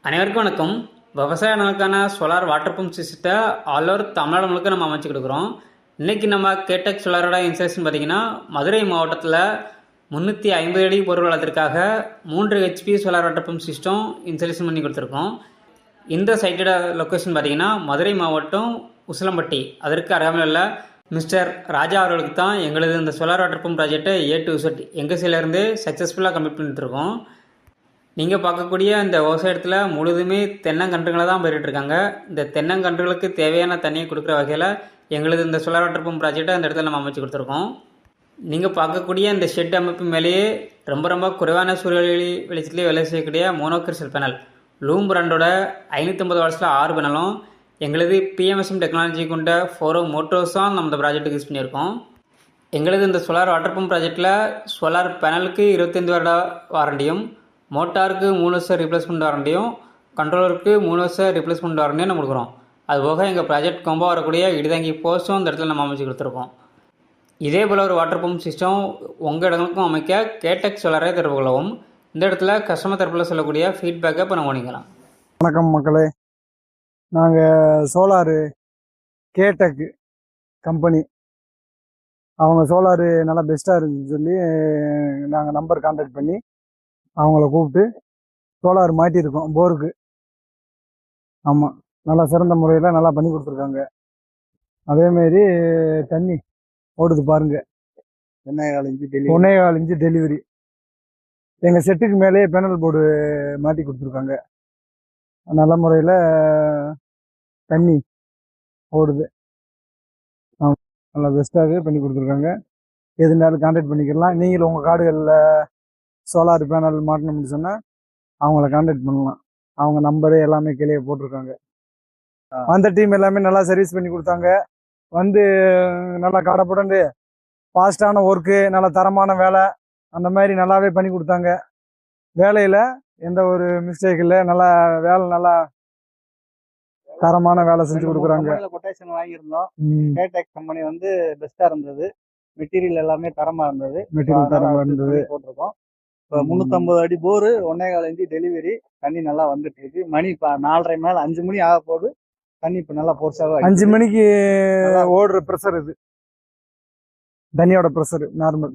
அனைவருக்கும் வணக்கம். விவசாய நலனுக்கான சோலார் வாட்டர் பம்ப் சிஸ்டத்தை ஆல் ஓவர் தமிழ்நாடு முழுக்க நம்ம அமைச்சு கொடுக்குறோம். இன்றைக்கி நம்ம கேடெக் சோலாரோட இன்ஸ்டலேஷன் பார்த்திங்கன்னா மதுரை மாவட்டத்தில் 350 அடி போர் வளத்திற்காக 3 HP solar water pump system installation பண்ணி கொடுத்துருக்கோம். இந்த சைட்டோட லொக்கேஷன் பார்த்திங்கன்னா மதுரை மாவட்டம் உசிலம்பட்டி. அதற்கு அருகாமையில் உள்ள மிஸ்டர் ராஜா அவர்களுக்கு தான் எங்களது இந்த சோலார் வாட்டர் பம்ப் ப்ராஜெக்டை A to Z எங்கள் சைட்லேருந்து சக்ஸஸ்ஃபுல்லாக கம்ப்ளீட் பண்ணிட்டுருக்கோம். நீங்கள் பார்க்கக்கூடிய இந்த விவசாயத்தில் முழுதுமே தென்னங்கன்றுகளை தான் பயிரிட்டுருக்காங்க. இந்த தென்னங்கன்றுகளுக்கு தேவையான தண்ணியை கொடுக்குற வகையில் எங்களது இந்த சோலார் வாட்டர் பம்ப் ப்ராஜெக்டை அந்த இடத்துல நம்ம அமைச்சு கொடுத்துருக்கோம். நீங்கள் பார்க்கக்கூடிய இந்த ஷெட் அமைப்பு மேலேயே ரொம்ப குறைவான சூரிய வெளிச்சத்துலேயே வேலை செய்யக்கூடிய மோனோக்ரிஸ்டல் பேனல் லூம் பிராண்டோட 550 வாட்ஸில் 6 பேனலும் எங்களது PMSM டெக்னாலஜி கொண்ட 4 மோட்டர்ஸும் நம்ம இந்த ப்ராஜெக்ட்டுக்கு யூஸ் பண்ணியிருக்கோம். எங்களது இந்த சோலார் வாட்டர் பம்ப் ப்ராஜெக்டில் சோலார் பேனலுக்கு 25 வருட வாரண்டியும், மோட்டாருக்கு 3 வருஷம் ரீப்ளேஸ்மெண்ட் வாரண்டியும், கண்ட்ரோலருக்கு 3 வருஷம் ரீப்ளேஸ்மெண்ட் வாரண்டியும் நம்ம கொடுக்குறோம். அதுபோக எங்கள் ப்ராஜெக்ட் கொம்பா வரக்கூடிய இடிதாங்கி போஸ்ட்டும் இந்த இடத்துல நம்ம அமைச்சு கொடுத்துருக்கோம். இதே போல் ஒரு வாட்டர் பம்ப் சிஸ்டம் உங்கள் இடங்களுக்கும் அமைக்க கேடெக் சோலாரை தொடர்பு கொள்ளவும். இந்த இடத்துல கஸ்டமர் தரப்பில் சொல்லக்கூடிய ஃபீட்பேக்கை இப்போ நம்ம பண்ணிக்கலாம். வணக்கம் மக்களே, நாங்கள் சோலாரு கேடெக் கம்பெனி அவங்க சோலாரு நல்லா பெஸ்ட்டாக இருக்குன்னு சொல்லி நாங்கள் நம்பர் கான்டாக்ட் பண்ணி அவங்கள கூப்பிட்டு சோலார் மாட்டியிருக்கோம் போருக்கு. ஆமாம், நல்லா சிறந்த முறையில் நல்லா பண்ணி கொடுத்துருக்காங்க. அதேமாரி தண்ணி ஓடுது பாருங்க, 1.25 இன்ச்சு டெலிவரி. எங்கள் செட்டுக்கு மேலேயே பேனல் போர்டு மாட்டி கொடுத்துருக்காங்க. நல்ல முறையில் தண்ணி ஓடுது. நல்லா பெஸ்ட்டாகவே பண்ணி கொடுத்துருக்காங்க. எதுனாலும் கான்டாக்ட் பண்ணிக்கலாம். நீங்களும் உங்கள் காடுகளில் சோலார் பேனல் மாட்டணும்னு சொன்னால் அவங்கள கான்டாக்ட் பண்ணலாம். அவங்க நம்பரு எல்லாமே கீழே போட்டிருக்காங்க. அந்த டீம் எல்லாமே நல்லா சர்வீஸ் பண்ணி கொடுத்தாங்க. வந்து நல்லா கடப்படண்டு ஃபாஸ்ட்டான ஒர்க்கு, நல்ல தரமான வேலை, அந்த மாதிரி நல்லாவே பண்ணி கொடுத்தாங்க. வேலையில் எந்த ஒரு மிஸ்டேக் இல்லை. நல்லா வேலை, நல்லா தரமான வேலை செஞ்சு கொடுக்குறாங்க. கொட்டேஷன் வாங்கியிருந்தோம். கேடெக் கம்பெனி வந்து பெஸ்டா இருந்தது. மெட்டீரியல் எல்லாமே தரமா இருந்தது. போட்டிருக்கோம். இப்போ 350 அடி போரு, 1.25 இன்ச்சு டெலிவரி. தண்ணி நல்லா வந்துட்டு இருக்கு. மணி இப்போ 4:30 மேல 5 மணி ஆக போகுது. தண்ணி இப்போ நல்லா போர்ஸாக 5 மணிக்கு ஓடுற ப்ரெஷர் இது, தண்ணியோட ப்ரெஷர் நார்மல்.